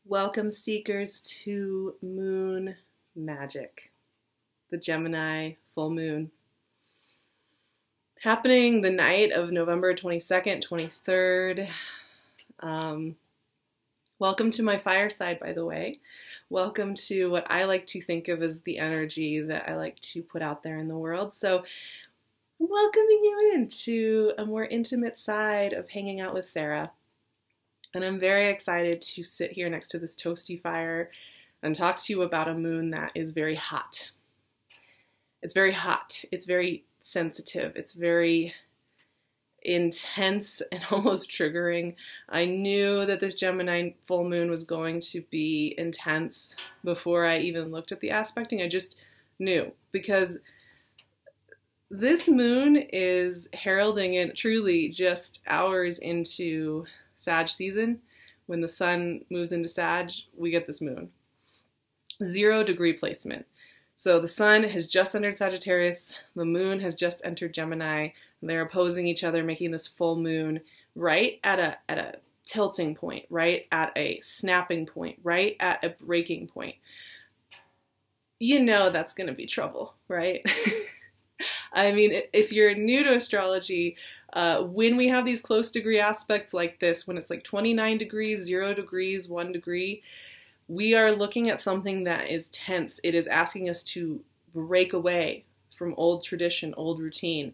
Welcome, seekers, to Moon Magic, the Gemini full moon. Happening the night of November 22nd, 23rd. Welcome to my fireside, by the way. Welcome to what I like to think of as the energy that I like to put out there in the world. So I'm welcoming you into a more intimate side of hanging out with Sarah. And I'm very excited to sit here next to this toasty fire and talk to you about a moon that is very hot. It's very hot. It's very sensitive. It's very intense and almost triggering. I knew that this Gemini full moon was going to be intense before I even looked at the aspecting. I just knew, because this moon is heralding it truly just hours into Sag season. When the sun moves into Sag, we get this moon. 0-degree placement. So the sun has just entered Sagittarius, the moon has just entered Gemini, and they're opposing each other, making this full moon right at a tilting point, right at a snapping point, right at a breaking point. You know that's going to be trouble, right? I mean, if you're new to astrology, when we have these close degree aspects like this, when it's like 29 degrees, 0 degrees, 1 degree, we are looking at something that is tense. It is asking us to break away from old tradition, old routine,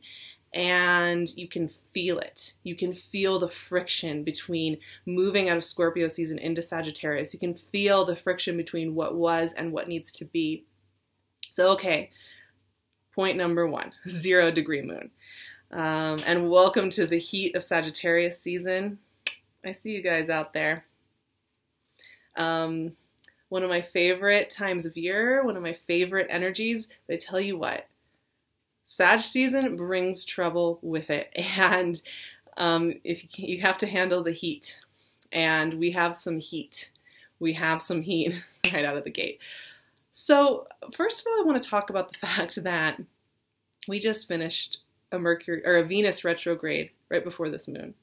and you can feel it. You can feel the friction between moving out of Scorpio season into Sagittarius. You can feel the friction between what was and what needs to be. So, okay. Point number 1, 0-degree moon. And welcome to the heat of Sagittarius season. I see you guys out there. One of my favorite times of year, one of my favorite energies, but I tell you what, Sag season brings trouble with it. And if you have to handle the heat. And we have some heat. We have some heat right out of the gate. So first of all, I want to talk about the fact that we just finished a Venus retrograde right before this moon.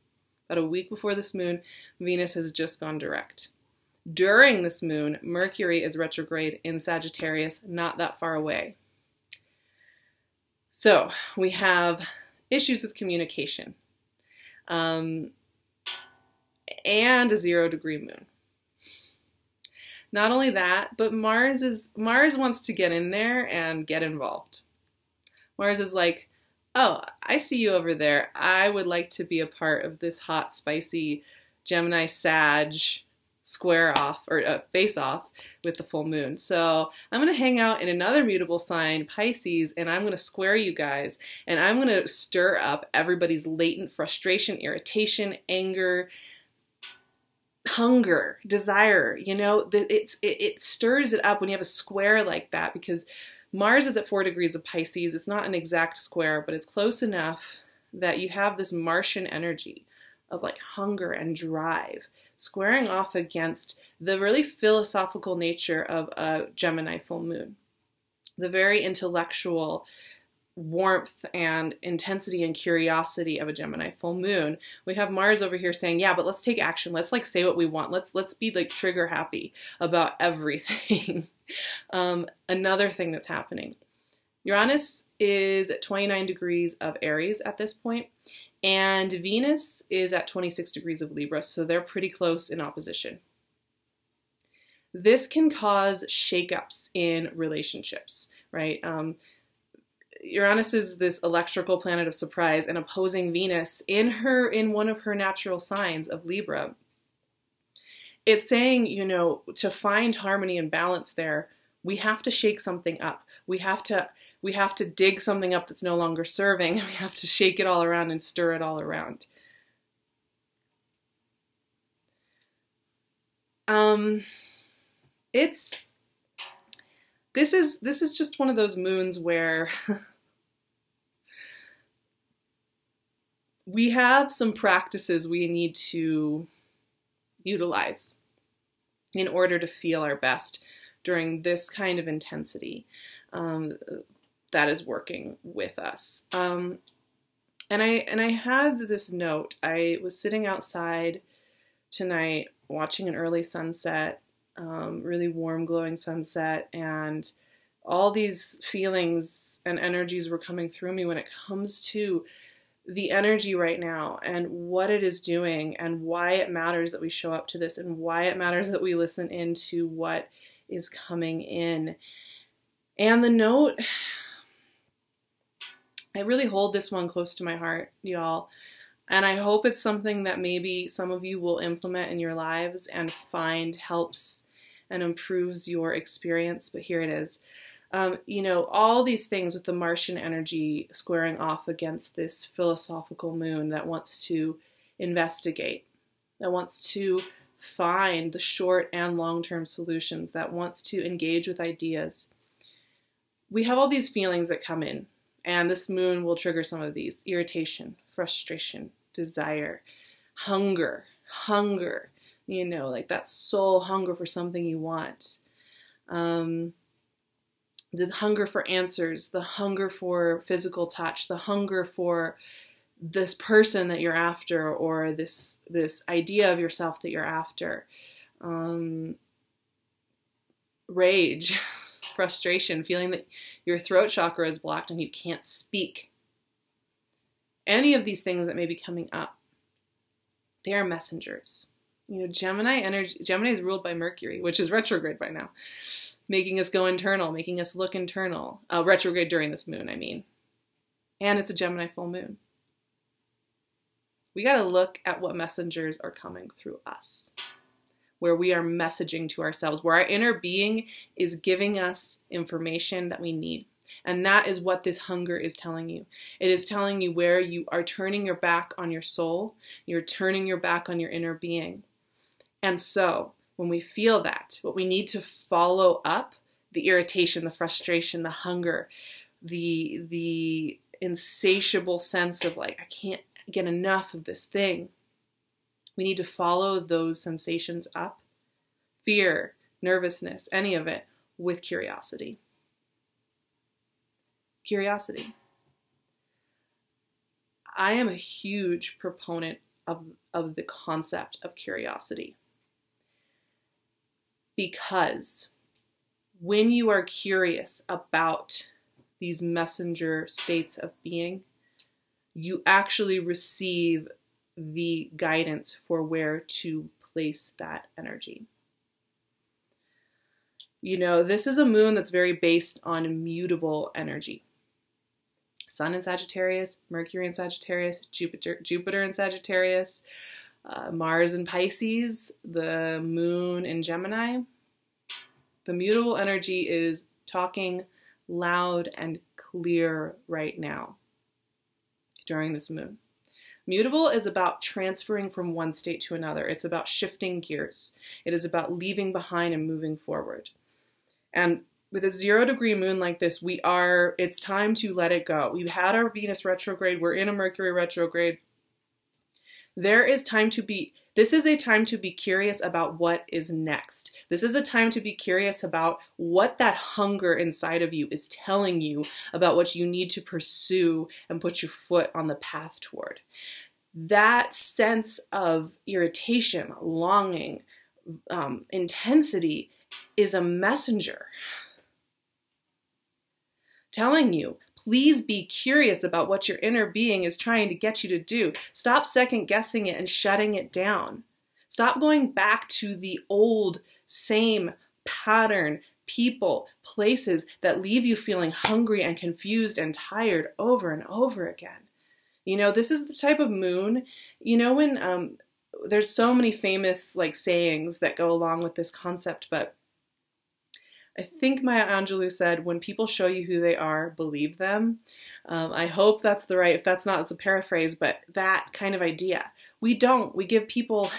About a week before this moon, Venus has just gone direct. During this moon, Mercury is retrograde in Sagittarius, not that far away. So we have issues with communication, and a 0-degree moon. Not only that, but Mars wants to get in there and get involved. Mars is like, oh, I see you over there. I would like to be a part of this hot, spicy Gemini Sag square off, or face off with the full moon. So I'm going to hang out in another mutable sign, Pisces, and I'm going to square you guys, and I'm going to stir up everybody's latent frustration, irritation, anger, hunger, desire. You know, it stirs it up when you have a square like that, because Mars is at 4 degrees of Pisces. It's not an exact square, but it's close enough that you have this Martian energy of like hunger and drive squaring off against the really philosophical nature of a Gemini full moon. The very intellectual warmth and intensity and curiosity of a Gemini full moon. We have Mars over here saying, yeah, but let's take action. Let's like say what we want. Let's be like trigger happy about everything. Another thing that's happening. Uranus is at 29 degrees of Aries at this point, and Venus is at 26 degrees of Libra, so they're pretty close in opposition. This can cause shakeups in relationships, right? Uranus is this electrical planet of surprise, and opposing Venus in one of her natural signs of Libra. It's saying, you know, to find harmony and balance there, we have to shake something up. We have to dig something up that's no longer serving. We have to shake it all around and stir it all around. This is just one of those moons where we have some practices we need to utilize in order to feel our best during this kind of intensity that is working with us. And I had this note. I was sitting outside tonight watching an early sunset really warm, glowing sunset, and all these feelings and energies were coming through me when it comes to the energy right now and what it is doing and why it matters that we show up to this and why it matters that we listen into what is coming in. And the note, I really hold this one close to my heart, y'all. And I hope it's something that maybe some of you will implement in your lives and find helps and improves your experience. But here it is. You know, all these things with the Martian energy squaring off against this philosophical moon that wants to investigate, that wants to find the short and long-term solutions, that wants to engage with ideas. We have all these feelings that come in, and this moon will trigger some of these: irritation, frustration, desire, hunger, you know, like that soul hunger for something you want. The hunger for answers, the hunger for physical touch, the hunger for this person that you're after, or this idea of yourself that you're after. Rage, frustration, feeling that your throat chakra is blocked and you can't speak. Any of these things that may be coming up, they are messengers. You know, Gemini is ruled by Mercury, which is retrograde right now, making us go internal, making us look internal. Retrograde during this moon, I mean. And it's a Gemini full moon. We got to look at what messengers are coming through us, where we are messaging to ourselves, where our inner being is giving us information that we need. And that is what this hunger is telling you. It is telling you where you are turning your back on your soul, you're turning your back on your inner being. And so, when we feel that, what we need to follow up, the irritation, the frustration, the hunger, the insatiable sense of like, I can't get enough of this thing. We need to follow those sensations up, fear, nervousness, any of it, with curiosity. Curiosity. I am a huge proponent of the concept of curiosity. Because when you are curious about these messenger states of being, you actually receive the guidance for where to place that energy. You know, this is a moon that's very based on mutable energy. Sun in Sagittarius, Mercury in Sagittarius, Jupiter in Sagittarius, Mars in Pisces, the moon in Gemini. The mutable energy is talking loud and clear right now during this moon. Mutable is about transferring from one state to another. It's about shifting gears. It is about leaving behind and moving forward. And with a 0-degree moon like this, it's time to let it go. We've had our Venus retrograde. We're in a Mercury retrograde. This is a time to be curious about what is next. This is a time to be curious about what that hunger inside of you is telling you about what you need to pursue and put your foot on the path toward. That sense of irritation, longing, intensity is a messenger telling you, please be curious about what your inner being is trying to get you to do. Stop second guessing it and shutting it down. Stop going back to the old, same pattern, people, places that leave you feeling hungry and confused and tired over and over again. You know, this is the type of moon, you know, when there's so many famous like sayings that go along with this concept, but I think Maya Angelou said, when people show you who they are, believe them. I hope that's the right, if that's not, it's a paraphrase, but that kind of idea. We give people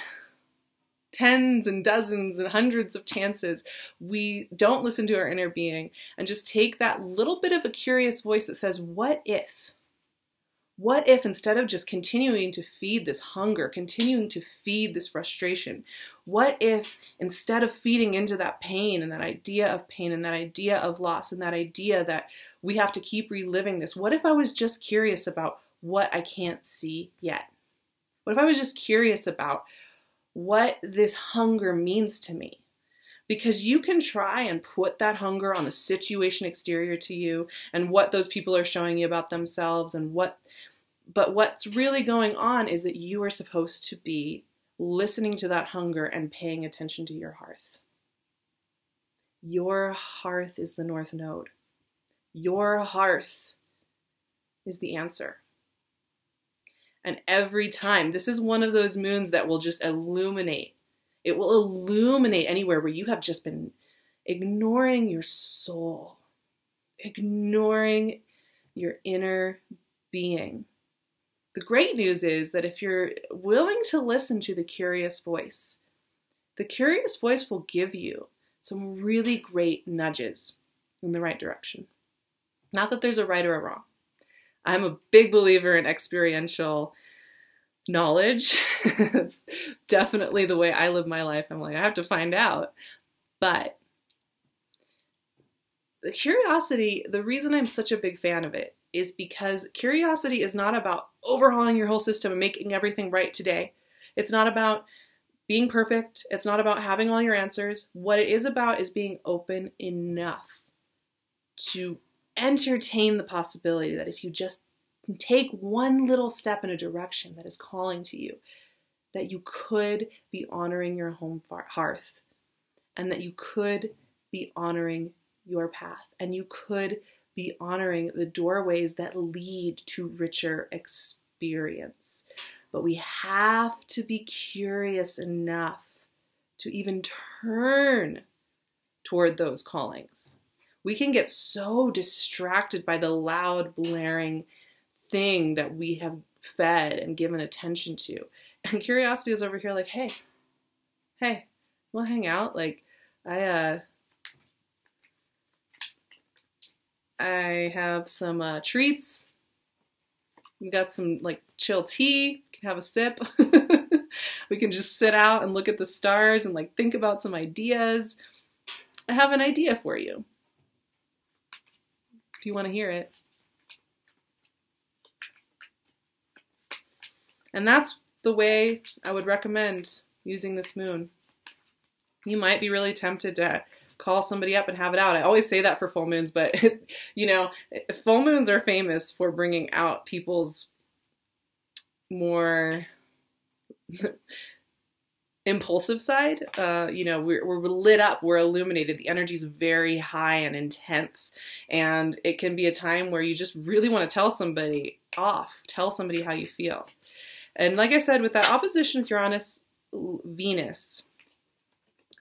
tens and dozens and hundreds of chances. We don't listen to our inner being and just take that little bit of a curious voice that says, what if? What if instead of just continuing to feed this hunger, continuing to feed this frustration, what if instead of feeding into that pain and that idea of loss and that idea that we have to keep reliving this, what if I was just curious about what I can't see yet? What if I was just curious about what this hunger means to me? Because you can try and put that hunger on a situation exterior to you and what those people are showing you about themselves but what's really going on is that you are supposed to be listening to that hunger and paying attention to your hearth. Your hearth is the North Node. Your hearth is the answer. And every time, this is one of those moons that will just illuminate. It will illuminate anywhere where you have just been ignoring your soul, ignoring your inner being. The great news is that if you're willing to listen to the curious voice will give you some really great nudges in the right direction. Not that there's a right or a wrong. I'm a big believer in experiential knowledge. It's definitely the way I live my life. I'm like, I have to find out. But the curiosity, the reason I'm such a big fan of it is because curiosity is not about overhauling your whole system and making everything right today. It's not about being perfect. It's not about having all your answers. What it is about is being open enough to entertain the possibility that if you just take one little step in a direction that is calling to you, that you could be honoring your home hearth, and that you could be honoring your path, and you could be honoring the doorways that lead to richer experience. But we have to be curious enough to even turn toward those callings. We can get so distracted by the loud, blaring thing that we have fed and given attention to. And curiosity is over here like, hey, we'll hang out. Like, I have some treats. We got some like chill tea. We can have a sip. We can just sit out and look at the stars and like think about some ideas. I have an idea for you, if you want to hear it. And that's the way I would recommend using this moon. You might be really tempted to call somebody up and have it out. I always say that for full moons, but you know, full moons are famous for bringing out people's more impulsive side. You know, we're lit up, we're illuminated. The energy is very high and intense, and it can be a time where you just really want to tell somebody off, tell somebody how you feel. And like I said, with that opposition with Uranus, Venus,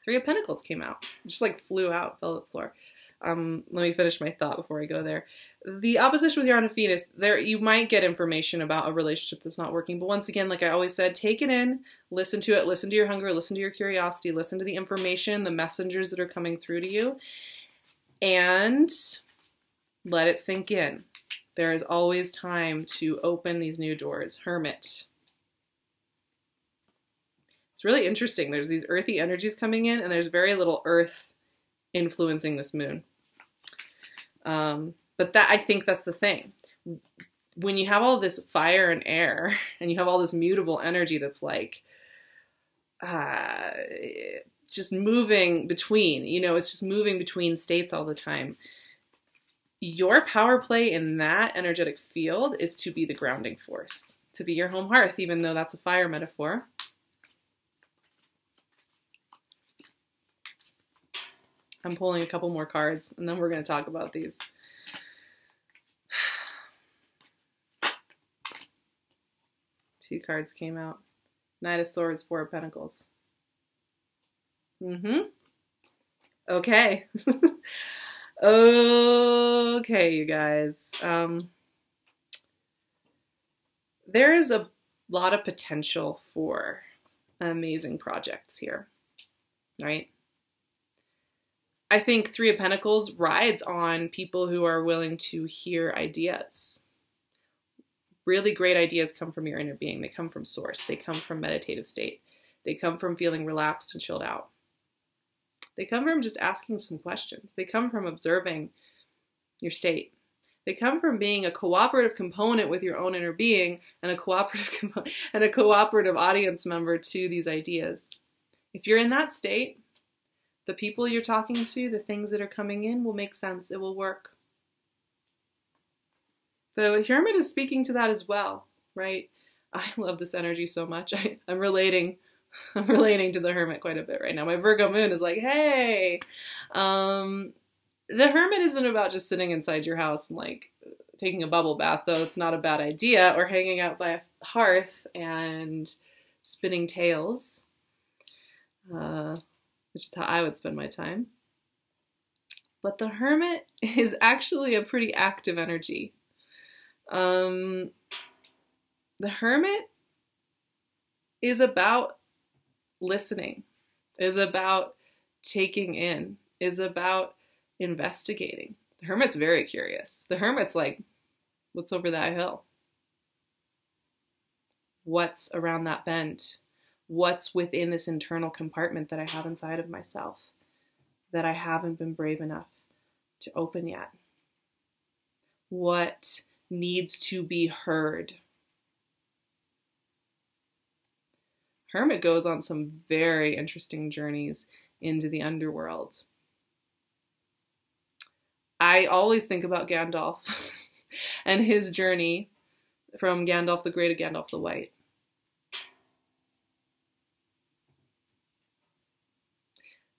Three of Pentacles came out. It just like flew out, fell to the floor. Let me finish my thought before I go there. The opposition with Uranus, Venus, there you might get information about a relationship that's not working. But once again, like I always said, take it in, listen to it, listen to your hunger, listen to your curiosity, listen to the information, the messengers that are coming through to you, and let it sink in. There is always time to open these new doors. Hermit. It's really interesting. There's these earthy energies coming in, and there's very little earth influencing this moon. But that, I think that's the thing. When you have all this fire and air, and you have all this mutable energy that's like, just moving between, you know, it's just moving between states all the time. Your power play in that energetic field is to be the grounding force, to be your home hearth, even though that's a fire metaphor. I'm pulling a couple more cards, and then we're going to talk about these. Two cards came out. Knight of Swords, Four of Pentacles. Okay. Okay, you guys. There is a lot of potential for amazing projects here, right? I think Three of Pentacles rides on people who are willing to hear ideas. Really great ideas come from your inner being. They come from source. They come from meditative state. They come from feeling relaxed and chilled out. They come from just asking some questions. They come from observing your state. They come from being a cooperative component with your own inner being and a cooperative audience member to these ideas. If you're in that state, The people you're talking to, the things that are coming in will make sense. It will work. The Hermit is speaking to that as well, right? I love this energy so much. I'm relating to the Hermit quite a bit right now. My Virgo moon is like, hey. The Hermit isn't about just sitting inside your house and like taking a bubble bath, though it's not a bad idea, or hanging out by a hearth and spinning tales, which is how I would spend my time. But the Hermit is actually a pretty active energy. The Hermit is about listening, is about taking in, is about investigating. The Hermit's very curious. The Hermit's like, what's over that hill? What's around that bend? What's within this internal compartment that I have inside of myself that I haven't been brave enough to open yet? What needs to be heard? Hermit goes on some very interesting journeys into the underworld. I always think about Gandalf and his journey from Gandalf the Grey to Gandalf the White.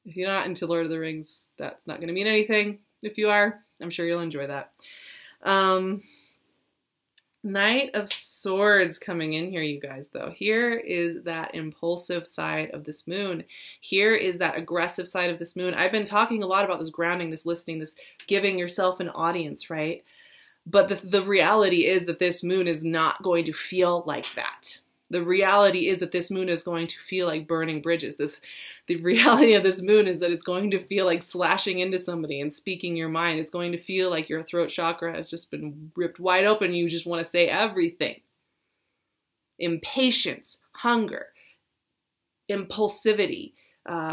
If you're not into Lord of the Rings, that's not going to mean anything. If you are, I'm sure you'll enjoy that. Knight of Swords coming in here, you guys, though. Here is that impulsive side of this moon. Here is that aggressive side of this moon. I've been talking a lot about this grounding, this listening, this giving yourself an audience, right? But the reality is that this moon is not going to feel like that. The reality is that this moon is going to feel like burning bridges. The reality of this moon is that it's going to feel like slashing into somebody and speaking your mind. It's going to feel like your throat chakra has just been ripped wide open. You just want to say everything. Impatience, hunger, impulsivity,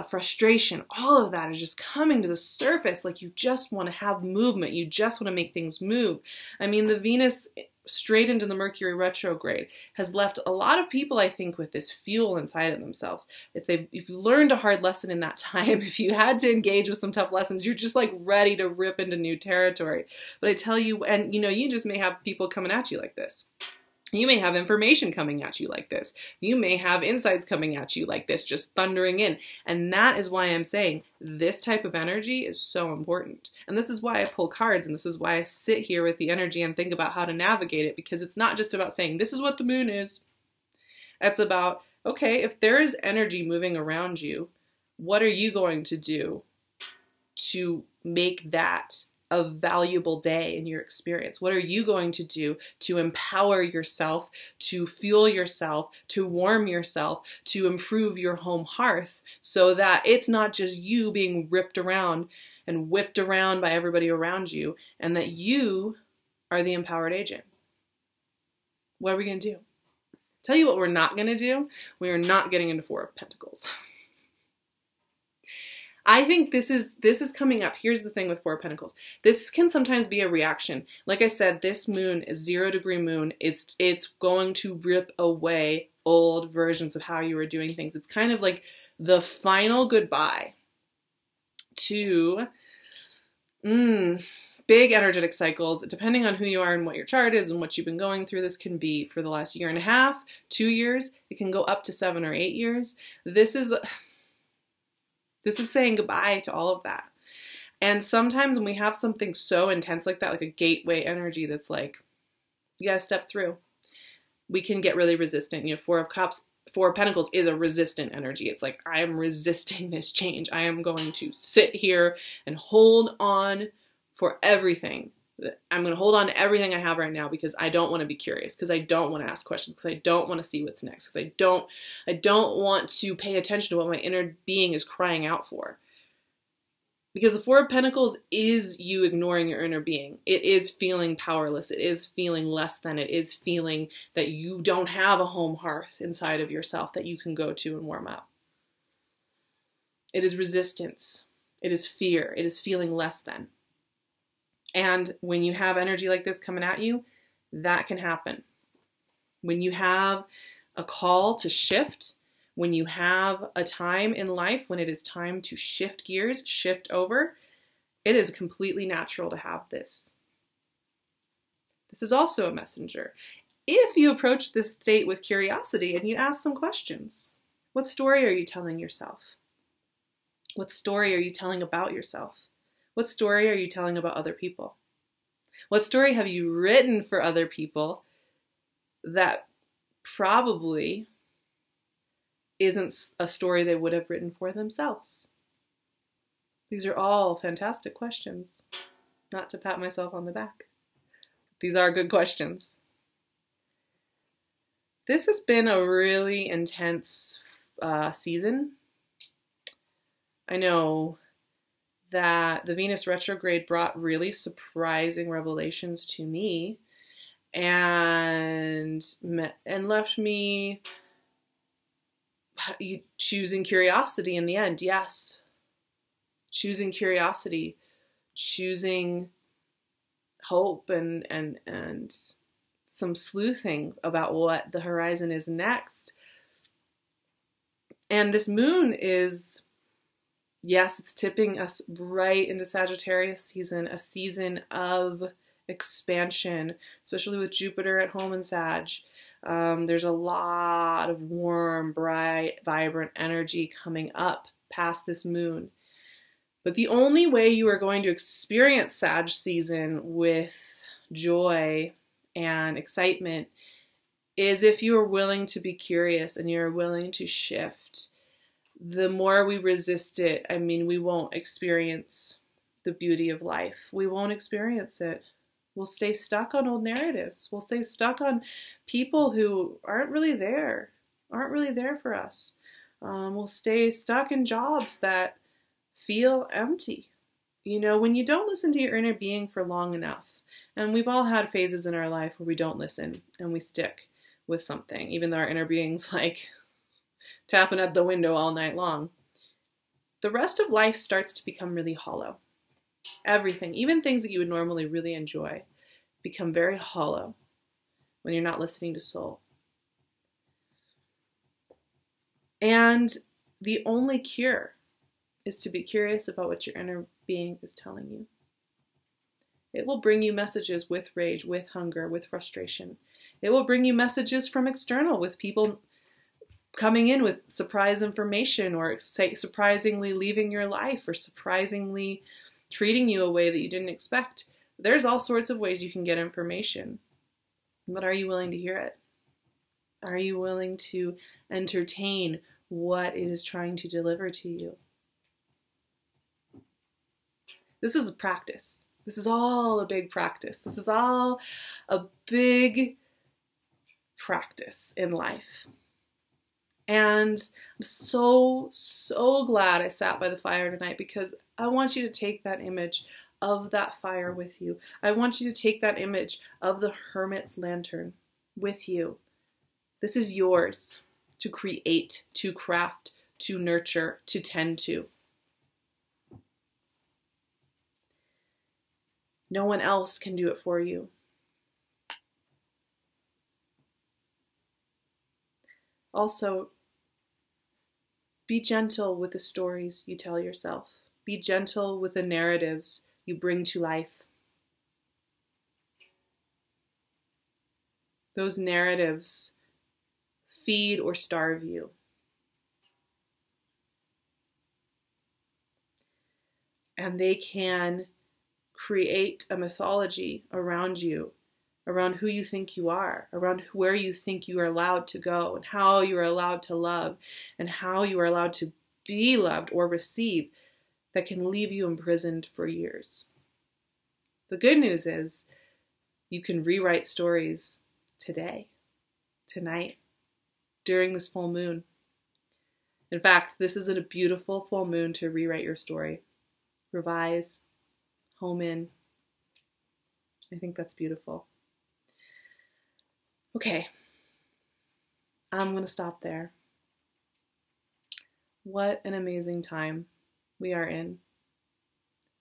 frustration, all of that is just coming to the surface. Like you just want to have movement. You just want to make things move. I mean, the Venus straight into the Mercury retrograde has left a lot of people, I think, with this fuel inside of themselves. If you learned a hard lesson in that time, if you had to engage with some tough lessons, you're just like ready to rip into new territory. But I tell you, and you know, you just may have people coming at you like this. You may have information coming at you like this. You may have insights coming at you like this, just thundering in. And that is why I'm saying this type of energy is so important. And this is why I pull cards, and this is why I sit here with the energy and think about how to navigate it, because it's not just about saying, this is what the moon is. It's about, okay, if there is energy moving around you, what are you going to do to make that a valuable day in your experience? What are you going to do to empower yourself, to fuel yourself, to warm yourself, to improve your home hearth so that it's not just you being ripped around and whipped around by everybody around you, and that you are the empowered agent? What are we going to do? Tell you what we're not going to do. We are not getting into Four of Pentacles. I think this is coming up. Here's the thing with Four of Pentacles. This can sometimes be a reaction. Like I said, this moon is 0-degree moon. It's going to rip away old versions of how you were doing things. It's kind of like the final goodbye to big energetic cycles. Depending on who you are and what your chart is and what you've been going through, this can be for the last 1.5 years, 2 years. It can go up to 7 or 8 years. This is saying goodbye to all of that. And sometimes when we have something so intense like that, like a gateway energy that's like, you gotta step through, we can get really resistant. You know, Four of Pentacles is a resistant energy. It's like, I am resisting this change. I am going to sit here and hold on for everything. I'm going to hold on to everything I have right now because I don't want to be curious, because I don't want to ask questions, because I don't want to see what's next, because I don't want to pay attention to what my inner being is crying out for. Because the Four of Pentacles is you ignoring your inner being. It is feeling powerless. It is feeling less than. It is feeling that you don't have a home hearth inside of yourself that you can go to and warm up. It is resistance. It is fear. It is feeling less than. And when you have energy like this coming at you, that can happen. When you have a call to shift, When you have a time in life when it is time to shift gears, shift over, it is completely natural to have this. This is also a messenger. If you approach this state with curiosity and you ask some questions, what story are you telling yourself? What story are you telling about yourself? What story are you telling about other people? What story have you written for other people that probably isn't a story they would have written for themselves? These are all fantastic questions. Not to pat myself on the back. These are good questions. This has been a really intense season. I know that the Venus retrograde brought really surprising revelations to me and left me choosing curiosity in the end. Yes. Choosing curiosity, choosing hope and some sleuthing about what the horizon is next. And this moon is, yes, it's tipping us right into Sagittarius season, a season of expansion, especially with Jupiter at home in Sag. There's a lot of warm, bright, vibrant energy coming up past this moon. But the only way you are going to experience Sag season with joy and excitement is if you are willing to be curious and you're willing to shift. The more we resist it, I mean, we won't experience the beauty of life. We won't experience it. We'll stay stuck on old narratives. We'll stay stuck on people who aren't really there for us. We'll stay stuck in jobs that feel empty. You know, when you don't listen to your inner being for long enough, and we've all had phases in our life where we don't listen and we stick with something, even though our inner being's like tapping at the window all night long, the rest of life starts to become really hollow. Everything, even things that you would normally really enjoy, become very hollow when you're not listening to soul. And the only cure is to be curious about what your inner being is telling you. It will bring you messages with rage, with hunger, with frustration. It will bring you messages from external, with people coming in with surprise information, or surprisingly leaving your life, or surprisingly treating you a way that you didn't expect. There's all sorts of ways you can get information. But are you willing to hear it? Are you willing to entertain what it is trying to deliver to you? This is a practice. This is all a big practice. This is all a big practice in life. And I'm so, so glad I sat by the fire tonight, because I want you to take that image of that fire with you. I want you to take that image of the Hermit's lantern with you. This is yours to create, to craft, to nurture, to tend to. No one else can do it for you. Also, be gentle with the stories you tell yourself. Be gentle with the narratives you bring to life. Those narratives feed or starve you. And they can create a mythology around you, around who you think you are, around where you think you are allowed to go, and how you are allowed to love, and how you are allowed to be loved or receive, that can leave you imprisoned for years. The good news is you can rewrite stories today, tonight, during this full moon. In fact, this is a beautiful full moon to rewrite your story. Revise, home in. I think that's beautiful. Okay, I'm going to stop there. What an amazing time we are in.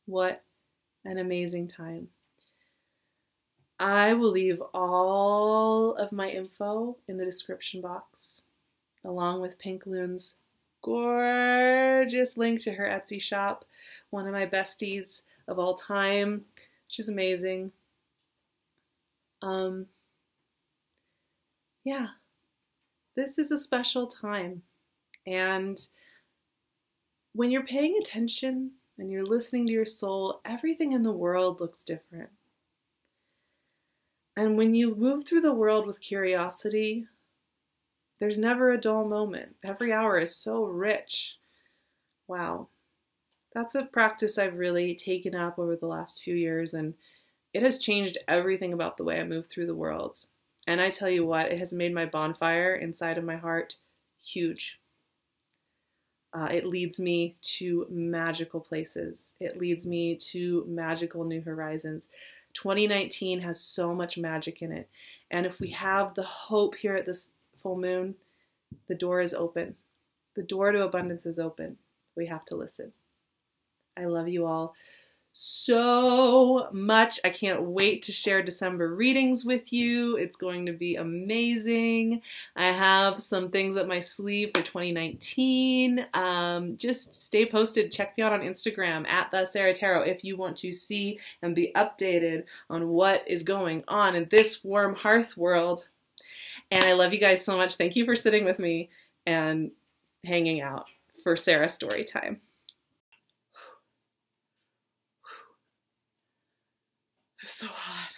What an amazing time. I will leave all of my info in the description box. along with PinkLune's gorgeous link to her Etsy shop. One of my besties of all time. She's amazing. Yeah, this is a special time. And when you're paying attention and you're listening to your soul, everything in the world looks different. And when you move through the world with curiosity, there's never a dull moment. Every hour is so rich. Wow. That's a practice I've really taken up over the last few years, and it has changed everything about the way I move through the world. And I tell you what, it has made my bonfire inside of my heart huge. It leads me to magical places. It leads me to magical new horizons. 2019 has so much magic in it. And if we have the hope here at this full moon, the door is open. The door to abundance is open. We have to listen. I love you all so much. I can't wait to share December readings with you. It's going to be amazing. I have some things up my sleeve for 2019. Just stay posted. Check me out on Instagram at @SARAHTAROT if you want to see and be updated on what is going on in this warm hearth world. And I love you guys so much. Thank you for sitting with me and hanging out for Sarah story time. It's so hot.